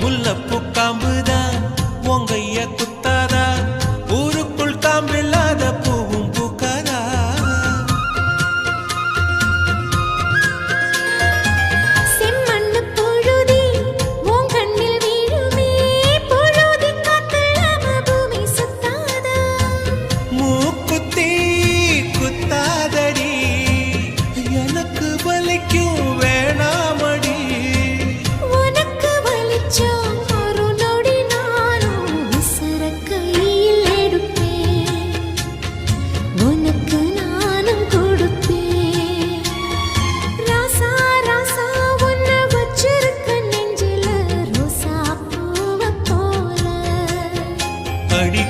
முல்லப்பூ காம்புதான் உங்கைய குத்தாதா ஊருக்குள் காம்பில்லாத பூவும் பூக்காதா செம்மண்ணு பொழுதி உன் கண்ணில் வீழுமே பொழுதி காத்தலாம பூமி சுத்தாதா மூக்குத்தி குத்தாதடி எனக்கு வலிக்கும் வேணாமடி உனக்கு வலிச்சா ஒரு நொடி நானும் உசுர கையில் எடுப்பேன் உனக்கு நானும் கொடுப்பேன் ராசா ராசா உன்னை வச்சிருக்க நெஞ்சில ரோசா பூவை போல அடி